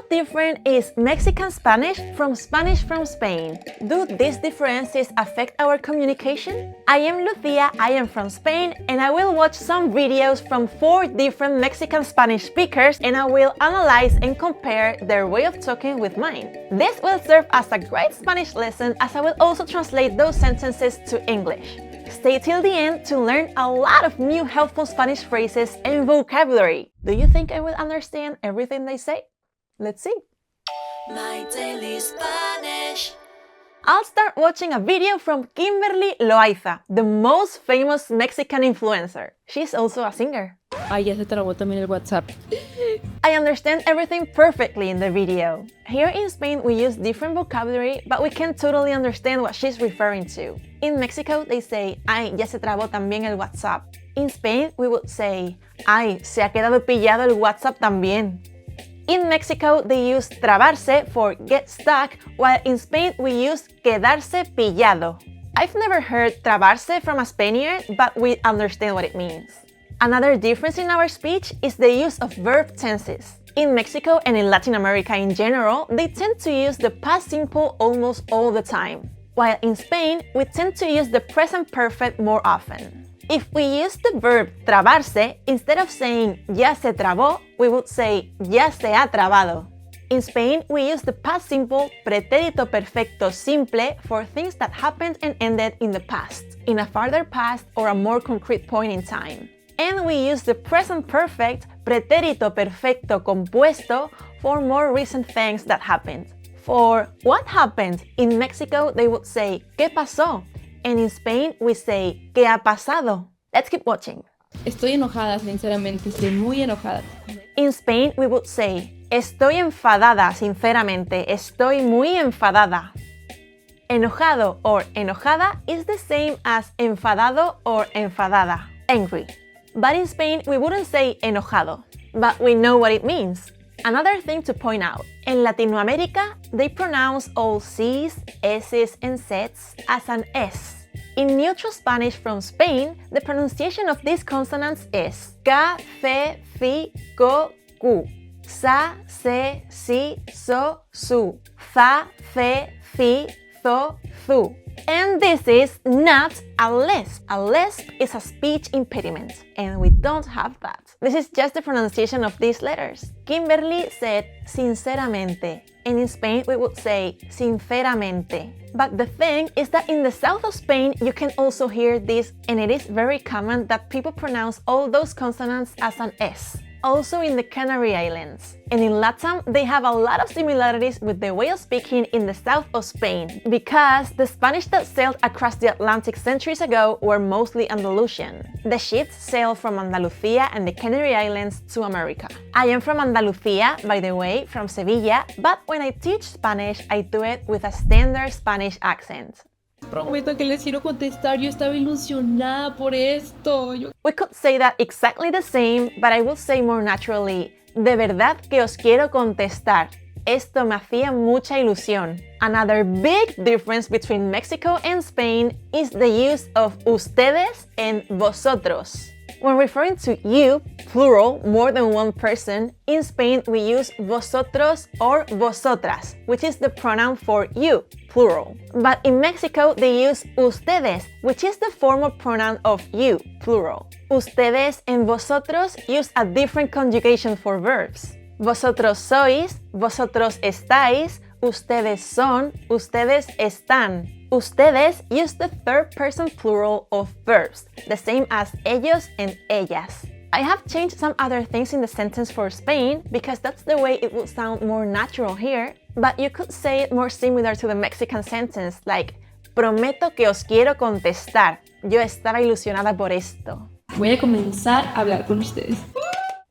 different is Mexican Spanish from Spain? Do these differences affect our communication? I am Lucía, I am from Spain, and I will watch some videos from 4 different Mexican Spanish speakers and I will analyze and compare their way of talking with mine. This will serve as a great Spanish lesson as I will also translate those sentences to English. Stay till the end to learn a lot of new helpful Spanish phrases and vocabulary. Do you think I will understand everything they say? Let's see. My Daily Spanish. I'll start watching a video from Kimberly Loaiza, the most famous Mexican influencer. She's also a singer. Ay, ya se trabó también el WhatsApp. I understand everything perfectly in the video. Here in Spain we use different vocabulary, but we can totally understand what she's referring to. In Mexico they say, ay, ya se trabó también el WhatsApp. In Spain we would say, ay, se ha quedado pillado el WhatsApp también. In Mexico, they use trabarse for get stuck, while in Spain we use quedarse pillado. I've never heard trabarse from a Spaniard, but we understand what it means. Another difference in our speech is the use of verb tenses. In Mexico and in Latin America in general, they tend to use the past simple almost all the time, while in Spain, we tend to use the present perfect more often. If we use the verb trabarse, instead of saying ya se trabó, we would say ya se ha trabado. In Spain, we use the past simple pretérito perfecto simple for things that happened and ended in the past, in a farther past or a more concrete point in time. And we use the present perfect pretérito perfecto compuesto for more recent things that happened. For what happened, in Mexico they would say ¿qué pasó? And in Spain, we say, ¿qué ha pasado? Let's keep watching. Estoy enojada, sinceramente, estoy muy enojada. In Spain, we would say, estoy enfadada, sinceramente, estoy muy enfadada. Enojado or enojada is the same as enfadado or enfadada, angry. But in Spain, we wouldn't say enojado, but we know what it means. Another thing to point out, in Latinoamérica, they pronounce all C's, S's, and Z's as an S. In neutral Spanish from Spain, the pronunciation of these consonants is ca, fe, fi, co, cu, sa, se, si, so, su, fa, fe, fi, tho, thu. And this is not a lisp. A lisp is a speech impediment, and we don't have that. This is just the pronunciation of these letters. Kimberly said sinceramente, and in Spain we would say sinceramente. But the thing is that in the south of Spain you can also hear this, and it is very common that people pronounce all those consonants as an S. Also in the Canary Islands. And in Latam, they have a lot of similarities with the way of speaking in the south of Spain, because the Spanish that sailed across the Atlantic centuries ago were mostly Andalusian. The ships sailed from Andalucía and the Canary Islands to America. I am from Andalucía, by the way, from Sevilla, but when I teach Spanish, I do it with a standard Spanish accent. Prometo que les quiero contestar, yo estaba ilusionada por esto. We could say that exactly the same, but I will say more naturally, de verdad que os quiero contestar. Esto me hacía mucha ilusión. Another big difference between Mexico and Spain is the use of ustedes and vosotros. When referring to you, plural, more than one person, in Spain we use vosotros or vosotras, which is the pronoun for you, plural. But in Mexico they use ustedes, which is the formal pronoun of you, plural. Ustedes and vosotros use a different conjugation for verbs. Vosotros sois, vosotros estáis, ustedes son, ustedes están. Ustedes use the third person plural of verbs, the same as ellos and ellas. I have changed some other things in the sentence for Spain because that's the way it would sound more natural here, but you could say it more similar to the Mexican sentence, like prometo que os quiero contestar. Yo estaba ilusionada por esto. Voy a comenzar a hablar con ustedes.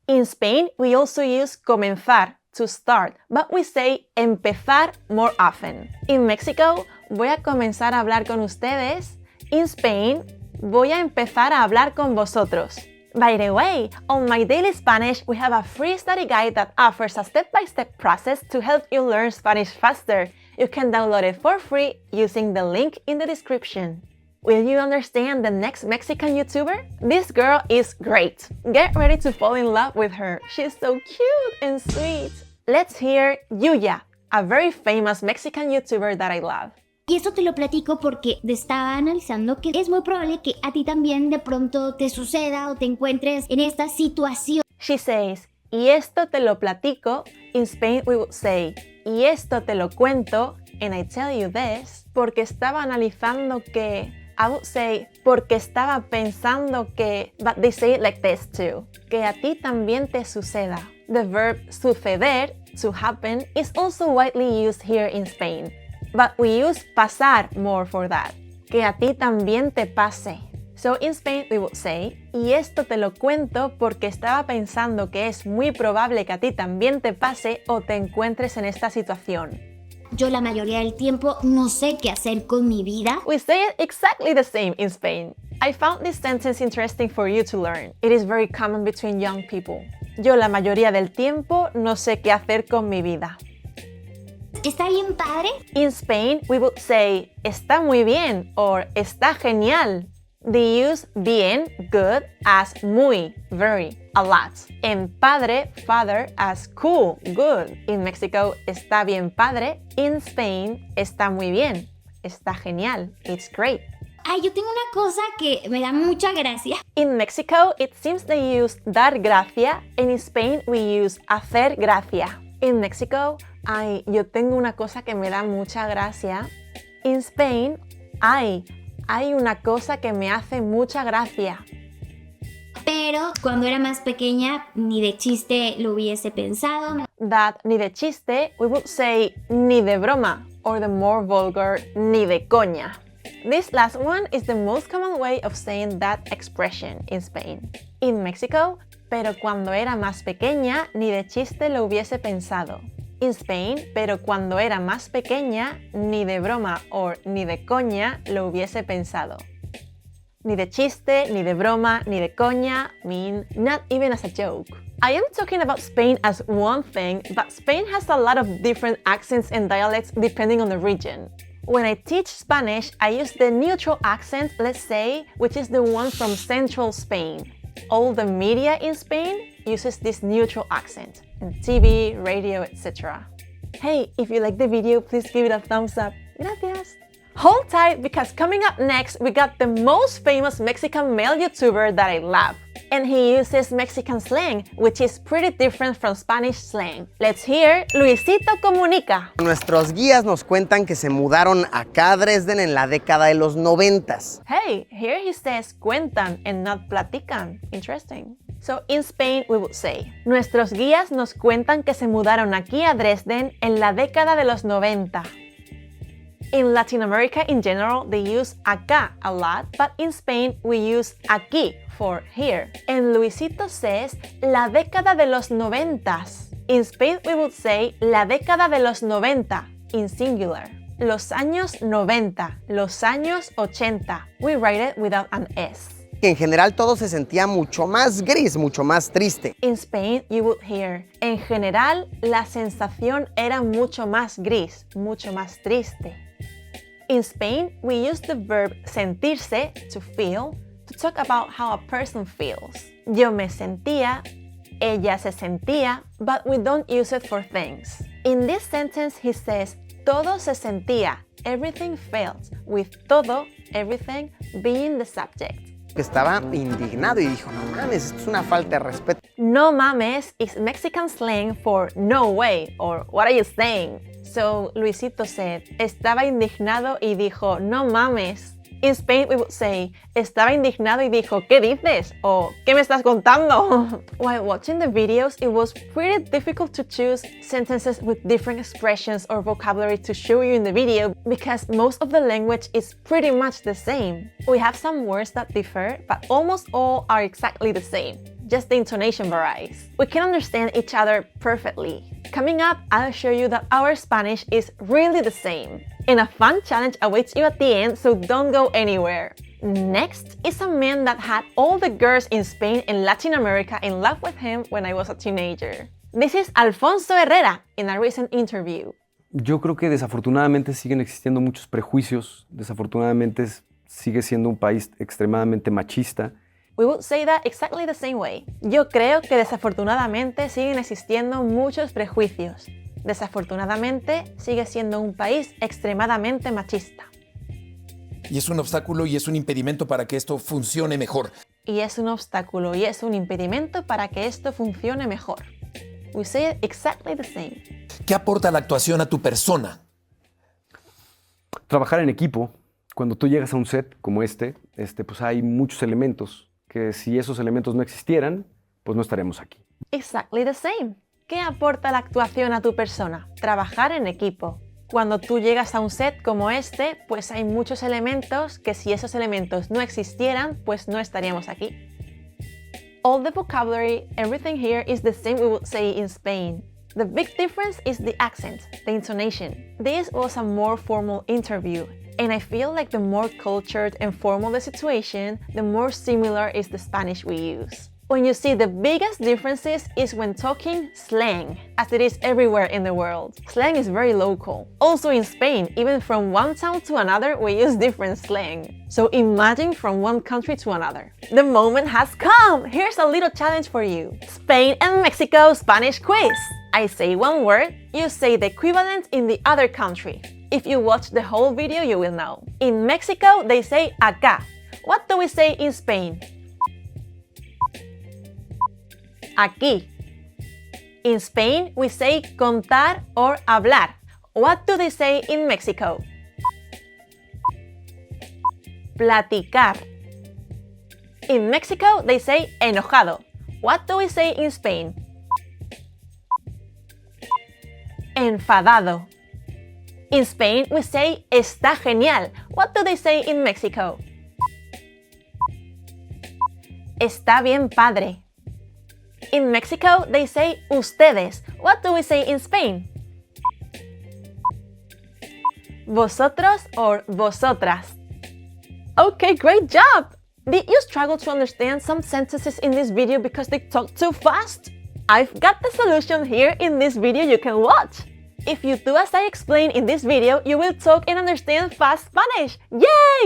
In Spain, we also use comenzar, to start, but we say empezar more often. In Mexico, voy a comenzar a hablar con ustedes. In Spain, voy a empezar a hablar con vosotros. By the way, on My Daily Spanish, we have a free study guide that offers a step-by-step process to help you learn Spanish faster. You can download it for free using the link in the description. Will you understand the next Mexican YouTuber? This girl is great. Get ready to fall in love with her. She's so cute and sweet. Let's hear Yuya, a very famous Mexican YouTuber that I love. Y esto te lo platico porque te estaba analizando que es muy probable que a ti también de pronto te suceda o te encuentres en esta situación. She says, y esto te lo platico. In Spain we would say, y esto te lo cuento, and I tell you this, porque estaba analizando que, I would say, porque estaba pensando que, but they say it like this too, que a ti también te suceda. The verb suceder, to happen, is also widely used here in Spain. But we use pasar more for that. Que a ti también te pase. So in Spain we would say, y esto te lo cuento porque estaba pensando que es muy probable que a ti también te pase o te encuentres en esta situación. Yo la mayoría del tiempo no sé qué hacer con mi vida. We say it exactly the same in Spain. I found this sentence interesting for you to learn. It is very common between young people. Yo la mayoría del tiempo no sé qué hacer con mi vida. ¿Está bien padre? In Spain, we would say, está muy bien, or está genial. They use bien, good, as muy, very, a lot. And padre, father, as cool, good. In Mexico, está bien padre. In Spain, está muy bien, está genial, it's great. Ay, yo tengo una cosa que me da mucha gracia. In Mexico, it seems they use dar gracia, and in Spain, we use hacer gracia. In Mexico, ay, yo tengo una cosa que me da mucha gracia. In Spain, hay una cosa que me hace mucha gracia. Pero cuando era más pequeña, ni de chiste lo hubiese pensado. That ni de chiste, we would say ni de broma, or the more vulgar, ni de coña. This last one is the most common way of saying that expression in Spain. In Mexico, pero cuando era más pequeña, ni de chiste lo hubiese pensado. In Spain, pero cuando era más pequeña, ni de broma or ni de coña lo hubiese pensado. Ni de chiste, ni de broma, ni de coña mean not even as a joke. I am talking about Spain as one thing, but Spain has a lot of different accents and dialects depending on the region. When I teach Spanish, I use the neutral accent, let's say, which is the one from central Spain. All the media in Spain uses this neutral accent, in TV, radio, etc. Hey, if you like the video, please give it a thumbs up. Gracias! Hold tight because coming up next, we got the most famous Mexican male YouTuber that I love. And he uses Mexican slang, which is pretty different from Spanish slang. Let's hear Luisito Comunica. Nuestros guías nos cuentan que se mudaron acá a Dresden en la década de los 90s. Hey, here he says cuentan and not platican. Interesting. So in Spain we would say, nuestros guías nos cuentan que se mudaron aquí a Dresden en la década de los 90. In Latin America in general, they use acá a lot, but in Spain we use aquí for here. And Luisito says la década de los 90s. In Spain we would say la década de los 90 in singular. Los años 90, los años 80. We write it without an S. En general todo se sentía mucho más gris, mucho más triste. In Spain you would hear, en general la sensación era mucho más gris, mucho más triste. In Spain, we use the verb sentirse, to feel, to talk about how a person feels. Yo me sentía, ella se sentía, but we don't use it for things. In this sentence, he says, todo se sentía, everything felt, with todo, everything, being the subject. Estaba indignado y dijo, no mames, esto es una falta de respeto. No mames is Mexican slang for no way, or what are you saying? So Luisito said, estaba indignado y dijo, no mames. In Spain we would say, estaba indignado y dijo, ¿qué dices? O, ¿qué me estás contando? While watching the videos, it was pretty difficult to choose sentences with different expressions or vocabulary to show you in the video because most of the language is pretty much the same. We have some words that differ, but almost all are exactly the same. Just the intonation varies. We can understand each other perfectly. Coming up, I'll show you that our Spanish is really the same. And a fun challenge awaits you at the end, so don't go anywhere. Next is a man that had all the girls in Spain and Latin America in love with him when I was a teenager. This is Alfonso Herrera in a recent interview. Yo creo que desafortunadamente siguen existiendo muchos prejuicios, desafortunadamente sigue siendo un país extremadamente machista we would say that exactly the same way. Yo creo que desafortunadamente siguen existiendo muchos prejuicios. Desafortunadamente sigue siendo un país extremadamente machista. Y es un obstáculo y es un impedimento para que esto funcione mejor. Y es un obstáculo y es un impedimento para que esto funcione mejor. We say it exactly the same. ¿Qué aporta la actuación a tu persona? Trabajar en equipo. Cuando tú llegas a un set como pues hay muchos elementos que si esos elementos no existieran, pues no estaríamos aquí. Exactly the same. ¿Qué aporta la actuación a tu persona? Trabajar en equipo. Cuando tú llegas a un set como pues hay muchos elementos que si esos elementos no existieran, pues no estaríamos aquí. All the vocabulary, everything here is the same we would say in Spain. The big difference is the accent, the intonation. This was a more formal interview, and I feel like the more cultured and formal the situation, the more similar is the Spanish we use. When you see the biggest differences is when talking slang, as it is everywhere in the world. Slang is very local. Also in Spain, even from one town to another, we use different slang. So imagine from one country to another. The moment has come! Here's a little challenge for you. Spain and Mexico Spanish quiz. I say one word, you say the equivalent in the other country. If you watch the whole video, you will know. In Mexico, they say acá. What do we say in Spain? Aquí. In Spain, we say contar or hablar. What do they say in Mexico? Platicar. In Mexico, they say enojado. What do we say in Spain? Enfadado. In Spain, we say está genial. What do they say in Mexico? Está bien padre. In Mexico, they say ustedes. What do we say in Spain? Vosotros or vosotras. Okay, great job! Did you struggle to understand some sentences in this video because they talk too fast? I've got the solution here in this video you can watch. If you do as I explained in this video, you will talk and understand fast Spanish. Yay!